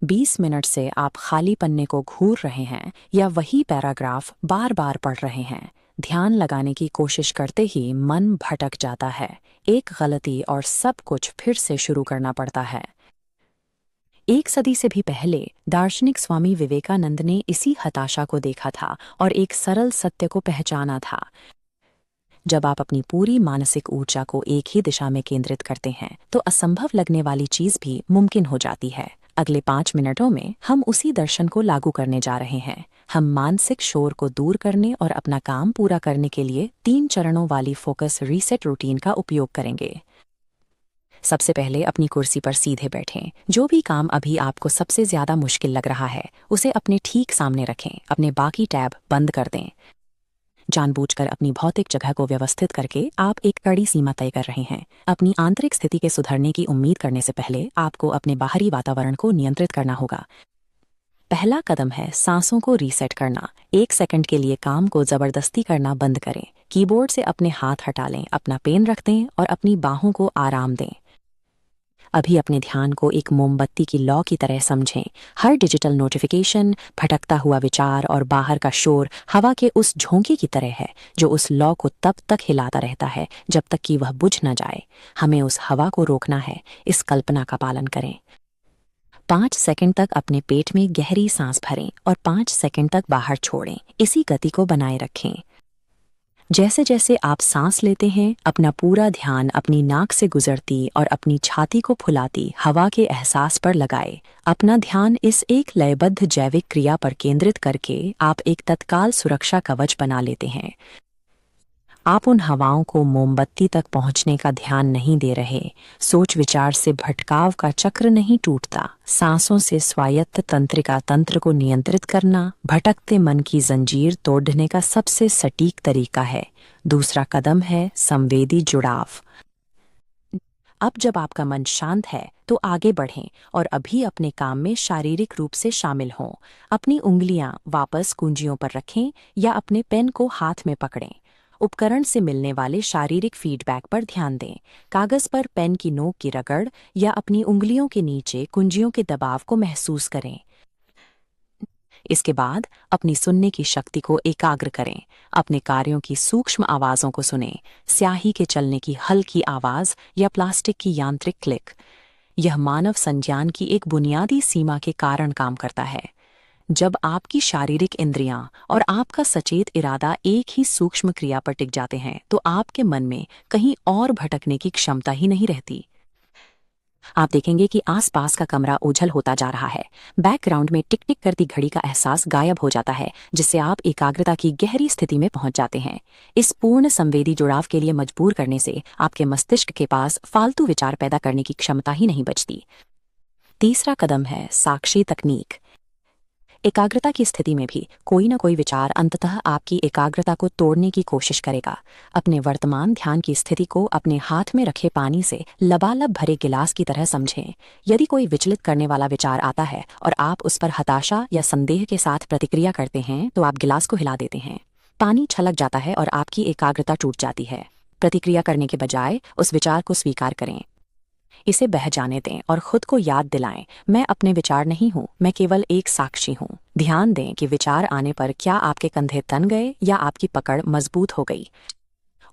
20 minute से आप खाली पन्ने को घूर रहे हैं या वही पैराग्राफ बार बार पढ़ रहे हैं। ध्यान लगाने की कोशिश करते ही मन भटक जाता है, एक गलती और सब कुछ फिर से शुरू करना पड़ता है। एक सदी से भी पहले दार्शनिक स्वामी विवेकानंद ने इसी हताशा को देखा था और एक सरल सत्य को पहचाना था। जब आप अपनी पूरी मानसिक ऊर्जा को एक ही दिशा में केंद्रित करते हैं तो असंभव लगने वाली चीज भी मुमकिन हो जाती है। अगले 5 मिनटों में हम उसी दर्शन को लागू करने जा रहे हैं। हम मानसिक शोर को दूर करने और अपना काम पूरा करने के लिए 3 चरणों वाली फोकस रीसेट रूटीन का उपयोग करेंगे। सबसे पहले अपनी कुर्सी पर सीधे बैठें। जो भी काम अभी आपको सबसे ज्यादा मुश्किल लग रहा है उसे अपने ठीक सामने रखें। अपने बाकी टैब बंद कर दें। जानबूझकर अपनी भौतिक जगह को व्यवस्थित करके आप एक कड़ी सीमा तय कर रहे हैं। अपनी आंतरिक स्थिति के सुधरने की उम्मीद करने से पहले आपको अपने बाहरी वातावरण को नियंत्रित करना होगा। पहला कदम है सांसों को रीसेट करना। 1 सेकंड के लिए काम को जबरदस्ती करना बंद करें। कीबोर्ड से अपने हाथ हटा लें, अपना पेन रख दें और अपनी बाहों को आराम दें। अभी अपने ध्यान को एक मोमबत्ती की लौ की तरह समझें। हर डिजिटल नोटिफिकेशन, भटकता हुआ विचार और बाहर का शोर हवा के उस झोंके की तरह है जो उस लौ को तब तक हिलाता रहता है जब तक कि वह बुझ न जाए। हमें उस हवा को रोकना है। इस कल्पना का पालन करें। 5 सेकंड तक अपने पेट में गहरी सांस भरें और 5 सेकंड तक बाहर छोड़ें। इसी गति को बनाए रखें। जैसे जैसे आप सांस लेते हैं, अपना पूरा ध्यान अपनी नाक से गुजरती और अपनी छाती को फुलाती हवा के एहसास पर लगाए। अपना ध्यान इस एक लयबद्ध जैविक क्रिया पर केंद्रित करके आप एक तत्काल सुरक्षा कवच बना लेते हैं। आप उन हवाओं को मोमबत्ती तक पहुंचने का ध्यान नहीं दे रहे। सोच विचार से भटकाव का चक्र नहीं टूटता। सांसों से स्वायत्त तंत्रिका तंत्र को नियंत्रित करना भटकते मन की जंजीर तोड़ने का सबसे सटीक तरीका है। दूसरा कदम है संवेदी जुड़ाव। अब जब आपका मन शांत है तो आगे बढ़ें और अभी अपने काम में शारीरिक रूप से शामिल हों। अपनी उंगलियां वापस कुंजियों पर रखें या अपने पेन को हाथ में पकड़ें। उपकरण से मिलने वाले शारीरिक फीडबैक पर ध्यान दें। कागज पर पेन की नोक की रगड़ या अपनी उंगलियों के नीचे कुंजियों के दबाव को महसूस करें। इसके बाद अपनी सुनने की शक्ति को एकाग्र करें। अपने कार्यों की सूक्ष्म आवाज़ों को सुनें। स्याही के चलने की हल्की आवाज़ या प्लास्टिक की यांत्रिक क्लिक। यह मानव संज्ञान की एक बुनियादी सीमा के कारण काम करता है। जब आपकी शारीरिक इंद्रियां और आपका सचेत इरादा एक ही सूक्ष्म क्रिया पर टिक जाते हैं तो आपके मन में कहीं और भटकने की क्षमता ही नहीं रहती। आप देखेंगे कि आसपास का कमरा ओझल होता जा रहा है। बैकग्राउंड में टिक टिक करती घड़ी का एहसास गायब हो जाता है, जिससे आप एकाग्रता की गहरी स्थिति में पहुंच जाते हैं। इस पूर्ण संवेदी जुड़ाव के लिए मजबूर करने से आपके मस्तिष्क के पास फालतू विचार पैदा करने की क्षमता ही नहीं बचती। तीसरा कदम है साक्षी तकनीक। एकाग्रता की स्थिति में भी कोई ना कोई विचार अंततः आपकी एकाग्रता को तोड़ने की कोशिश करेगा। अपने वर्तमान ध्यान की स्थिति को अपने हाथ में रखे पानी से लबालब भरे गिलास की तरह समझें। यदि कोई विचलित करने वाला विचार आता है और आप उस पर हताशा या संदेह के साथ प्रतिक्रिया करते हैं तो आप गिलास को हिला देते हैं। पानी छलक जाता है और आपकी एकाग्रता टूट जाती है। प्रतिक्रिया करने के बजाय उस विचार को स्वीकार करें। इसे बह जाने दें और खुद को याद दिलाएं, मैं अपने विचार नहीं हूं, मैं केवल एक साक्षी हूं। ध्यान दें कि विचार आने पर क्या आपके कंधे तन गए या आपकी पकड़ मजबूत हो गई।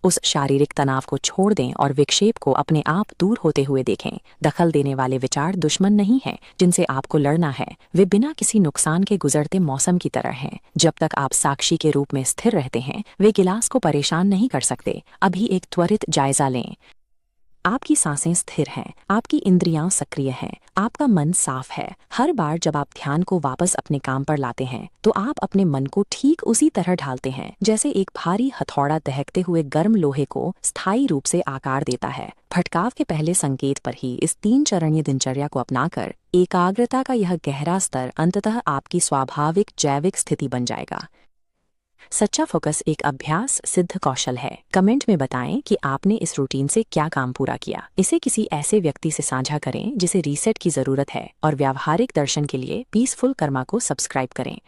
उस शारीरिक तनाव को छोड़ दें और विक्षेप को अपने आप दूर होते हुए देखें। दखल देने वाले विचार दुश्मन नहीं हैं जिनसे आपको लड़ना है। वे बिना किसी नुकसान के गुजरते मौसम की तरह हैं। जब तक आप साक्षी के रूप में स्थिर रहते हैं वे गिलास को परेशान नहीं कर सकते। अभी एक त्वरित जायजा लें। आपकी सांसें स्थिर हैं, आपकी इंद्रियां सक्रिय हैं, आपका मन साफ है। हर बार जब आप ध्यान को वापस अपने काम पर लाते हैं तो आप अपने मन को ठीक उसी तरह ढालते हैं जैसे एक भारी हथौड़ा दहकते हुए गर्म लोहे को स्थायी रूप से आकार देता है। भटकाव के पहले संकेत पर ही इस 3 चरणीय दिनचर्या को अपनाकर एकाग्रता का यह गहरा स्तर अंततः आपकी स्वाभाविक जैविक स्थिति बन जाएगा। सच्चा फोकस एक अभ्यास सिद्ध कौशल है। कमेंट में बताएं कि आपने इस रूटीन से क्या काम पूरा किया। इसे किसी ऐसे व्यक्ति से साझा करें जिसे रीसेट की जरूरत है और व्यावहारिक दर्शन के लिए पीसफुल कर्मा को सब्सक्राइब करें।